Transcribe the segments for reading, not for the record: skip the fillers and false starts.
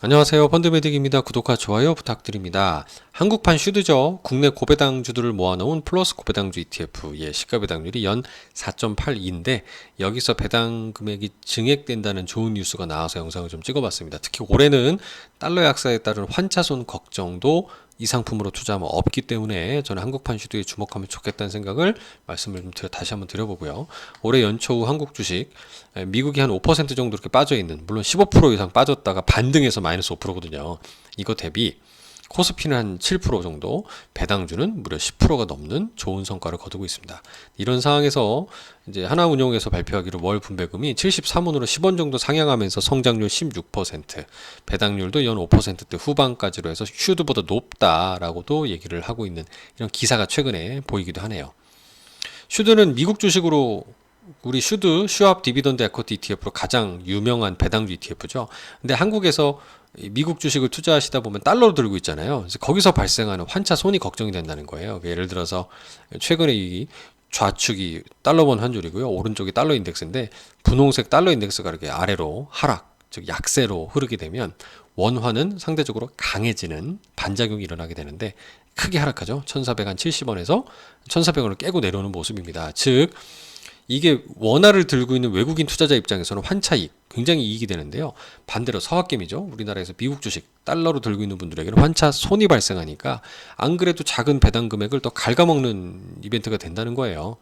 안녕하세요. 펀드메딕입니다. 구독과 좋아요 부탁드립니다. 한국판 슈드죠. 국내 고배당주들을 모아놓은 플러스 고배당주 ETF의 시가배당률이 연 4.82인데 여기서 배당 금액이 증액된다는 좋은 뉴스가 나와서 영상을 좀 찍어봤습니다. 특히 올해는 달러 약세에 따른 환차손 걱정도 이 상품으로 투자하면 없기 때문에 저는 한국판 슈드에 주목하면 좋겠다는 생각을 말씀을 좀 다시 한번 드려보고요. 올해 연초 후 한국 주식 미국이 한 5% 정도 이렇게 빠져 있는, 물론 15% 이상 빠졌다가 반등해서 마이너스 5%거든요. 이거 대비 코스피는 한 7% 정도, 배당주는 무려 10%가 넘는 좋은 성과를 거두고 있습니다. 이런 상황에서 이제 하나운용에서 발표하기로 월 분배금이 73원으로 10원 정도 상향하면서 성장률 16%, 배당률도 연 5%대 후반까지로 해서 슈드보다 높다라고도 얘기를 하고 있는 이런 기사가 최근에 보이기도 하네요. 슈드는 미국 주식으로 우리 슈압 디비던드 에쿼티 ETF로 가장 유명한 배당주 ETF죠. 근데 한국에서 미국 주식을 투자하시다 보면 달러로 들고 있잖아요. 그래서 거기서 발생하는 환차 손이 걱정이 된다는 거예요. 예를 들어서 최근에 이 좌측이 달러원 환율이고요. 오른쪽이 달러 인덱스인데 분홍색 달러 인덱스가 이렇게 아래로 하락, 즉 약세로 흐르게 되면 원화는 상대적으로 강해지는 반작용이 일어나게 되는데 크게 하락하죠. 1470원에서 1400원을 깨고 내려오는 모습입니다. 즉 이게 원화를 들고 있는 외국인 투자자 입장에서는 환차익, 굉장히 이익이 되는데요. 반대로 서학개미죠. 우리나라에서 미국 주식 달러로 들고 있는 분들에게는 환차 손이 발생하니까 안 그래도 작은 배당 금액을 더 갉아먹는 이벤트가 된다는 거예요.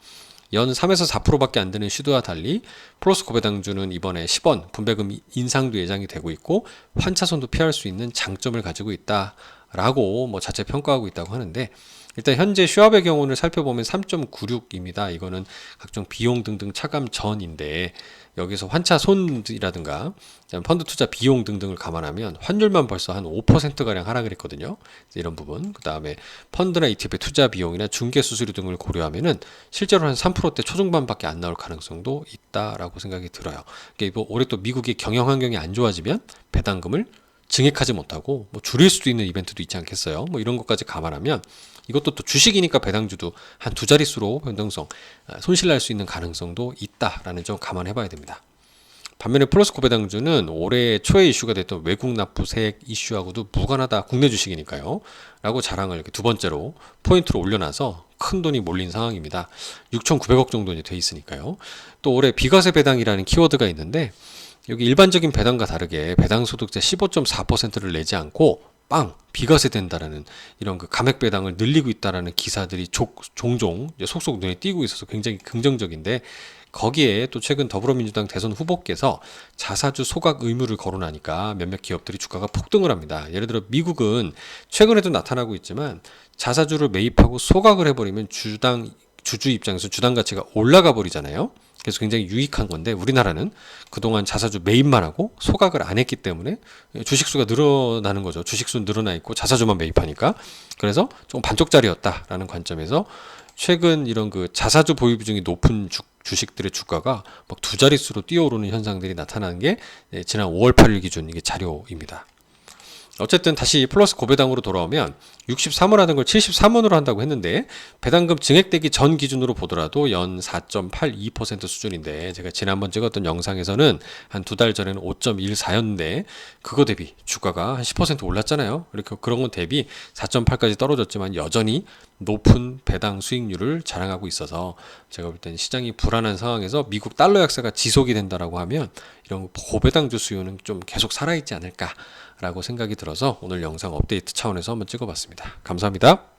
연 3에서 4%밖에 안 되는 슈드와 달리 플러스 고배당주는 이번에 10원 분배금 인상도 예상이 되고 있고 환차손도 피할 수 있는 장점을 가지고 있다라고 자체 평가하고 있다고 하는데, 일단 현재 슈압의 경우를 살펴보면 3.96입니다. 이거는 각종 비용 등등 차감 전인데 여기서 환차 손이라든가 펀드 투자 비용 등등을 감안하면 환율만 벌써 한 5%가량 하락을 했거든요. 이런 부분, 그 다음에 펀드나 ETF의 투자 비용이나 중개 수수료 등을 고려하면은 실제로 한 3%대 초중반밖에 안 나올 가능성도 있다라고 생각이 들어요. 그러니까 올해 또 미국의 경영 환경이 안 좋아지면 배당금을 증액하지 못하고 줄일 수도 있는 이벤트도 있지 않겠어요. 이런 것까지 감안하면 이것도 또 주식이니까 배당주도 한 두 자릿수로 변동성, 손실 날 수 있는 가능성도 있다라는 점 감안해 봐야 됩니다. 반면에 플러스 고배당주는 올해 초에 이슈가 됐던 외국 납부 세액 이슈하고도 무관하다, 국내 주식이니까요 라고 자랑을 이렇게 두 번째로 포인트로 올려놔서 큰 돈이 몰린 상황입니다. 6,900억 정도 돼 있으니까요. 또 올해 비과세 배당이라는 키워드가 있는데 여기 일반적인 배당과 다르게 배당 소득세 15.4%를 내지 않고 비과세 된다라는 이런 그 감액 배당을 늘리고 있다라는 기사들이 종종 속속 눈에 띄고 있어서 굉장히 긍정적인데, 거기에 또 최근 더불어민주당 대선 후보께서 자사주 소각 의무를 거론하니까 몇몇 기업들이 주가가 폭등을 합니다. 예를 들어 미국은 최근에도 나타나고 있지만 자사주를 매입하고 소각을 해버리면 주주 입장에서 주당 가치가 올라가 버리잖아요. 그래서 굉장히 유익한 건데, 우리나라는 그동안 자사주 매입만 하고 소각을 안 했기 때문에 주식수가 늘어나는 거죠. 주식수는 늘어나 있고 자사주만 매입하니까. 그래서 조금 반쪽짜리였다라는 관점에서 최근 이런 그 자사주 보유 비중이 높은 주식들의 주가가 막 두 자릿수로 뛰어오르는 현상들이 나타나는 게 지난 5월 8일 기준 이게 자료입니다. 어쨌든 다시 플러스 고배당으로 돌아오면 63원 하는 걸 73원으로 한다고 했는데 배당금 증액되기 전 기준으로 보더라도 연 4.82% 수준인데, 제가 지난번 찍었던 영상에서는 한 두 달 전에는 5.14였는데 그거 대비 주가가 한 10% 올랐잖아요. 이렇게 그런 건 대비 4.8까지 떨어졌지만 여전히 높은 배당 수익률을 자랑하고 있어서 제가 볼 때는 시장이 불안한 상황에서 미국 달러 약세가 지속이 된다라고 하면 이런 고배당주 수요는 좀 계속 살아있지 않을까라고 생각이 들어서 오늘 영상 업데이트 차원에서 한번 찍어봤습니다. 감사합니다.